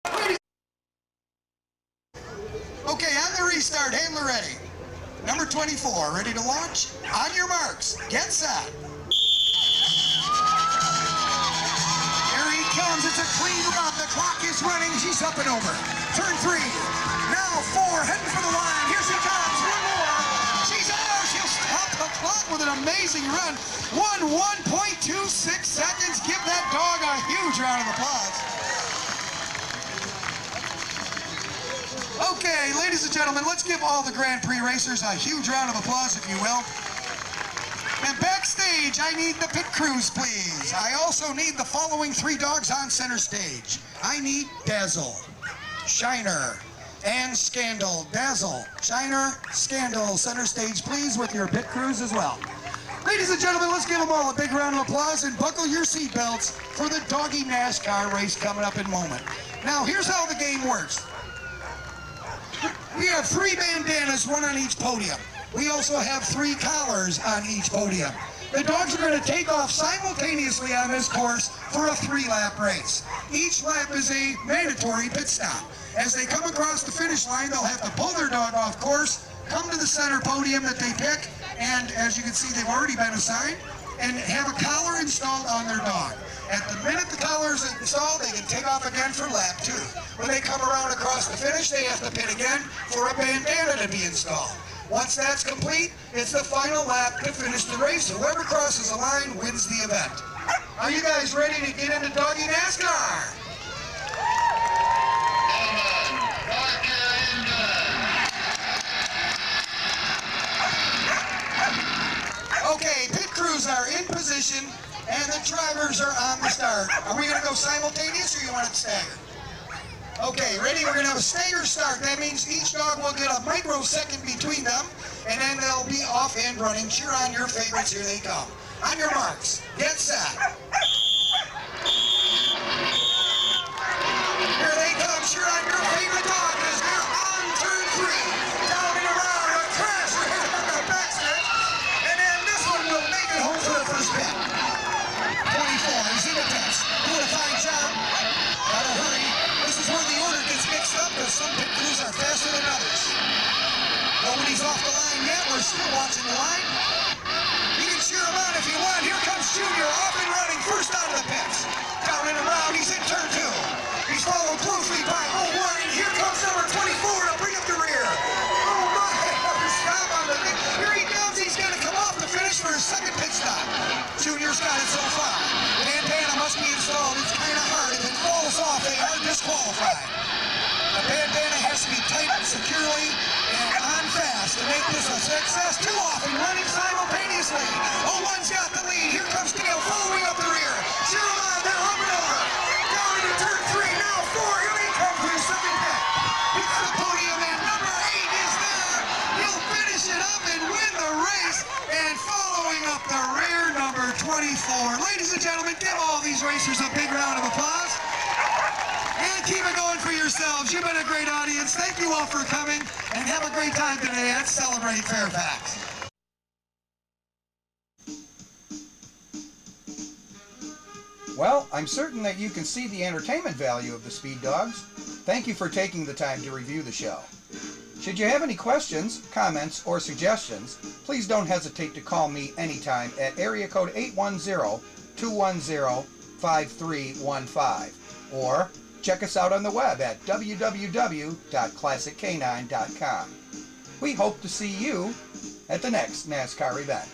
Okay, on the restart, handler ready. Number 24, ready to launch? On your marks, get set. Here he comes, it's a clean run. The clock is running, she's up and over. Turn 3, now 4, heading for the line. Here she comes, one more. She's over, she'll stop the clock with an amazing run. 1.26 seconds. Give that dog a huge round of applause. Okay, ladies and gentlemen, let's give all the Grand Prix racers a huge round of applause, if you will. And backstage, I need the pit crews, please. I also need the following 3 dogs on center stage. I need Dazzel, Shiner, and Scandal. Dazzel, Shiner, Scandal, center stage, please, with your pit crews as well. Ladies and gentlemen, let's give them all a big round of applause and buckle your seatbelts for the doggy NASCAR race coming up in a moment. Now, here's how the game works. We have 3 bandanas, 1 on each podium. We also have 3 collars on each podium. The dogs are going to take off simultaneously on this course for a 3-lap race. Each lap is a mandatory pit stop. As they come across the finish line, they'll have to pull their dog off course, come to the center podium that they pick, and as you can see, they've already been assigned, and have a collar installed on their dog. At the minute the collar is installed, they can take off again for lap 2. When they come around across the finish, they have to pit again for a bandana to be installed. Once that's complete, it's the final lap to finish the race. Whoever crosses the line wins the event. Are you guys ready to get into doggy NASCAR? Okay, pit crews are in position and the drivers are on the start. Are we going to go simultaneous or you want it staggered? Okay, ready? We're going to have a stagger start. That means each dog will get a microsecond between them, and then they'll be off and running. Cheer on your favorites. Here they come. On your marks, get set. Here they come. Cheer on your favorite dog as they're on turn 3. Down and around, a crash right on the backstretch, and then this one will make it home for the first pit. 24 is in the pits. Doing a fine job. Gotta hurry. This is where the order gets mixed up because some pit crews are faster than others. Nobody's off the line yet. We're still watching the line. You can cheer him on if you want. Here comes Junior, off and running, first out of the pits. Down and around, he's in turn 2. He's followed closely by 01, and here comes number 24 to bring up the rear. Oh my, another stop on the pit. Here he comes, he's going to come off the finish for his second pit stop. Junior's got it so far. Bandana must be installed. It's kind of hard. If it falls off, they are disqualified. The bandana has to be tightened securely and on fast to make this a success. 2 off and running simultaneously. 01's got the lead. Here comes Dale following up the rear. Cheer him on. They're up and over. Down into turn 3. Now 4. Here they come for his second pit. Hits the podium and number 8 is there. He'll finish it up and win the race. And following up the rear, number 24. Ladies and gentlemen, give all these racers a big round of applause. And keep it going for yourselves. You've been a great audience. Thank you all for coming, and have a great time today. Let's celebrate Fairfax. Well, I'm certain that you can see the entertainment value of the Speed Dogs. Thank you for taking the time to review the show. Should you have any questions, comments, or suggestions, please don't hesitate to call me anytime at area code 810-210-5315 or check us out on the web at www.classiccanine.com. We hope to see you at the next NASCAR event.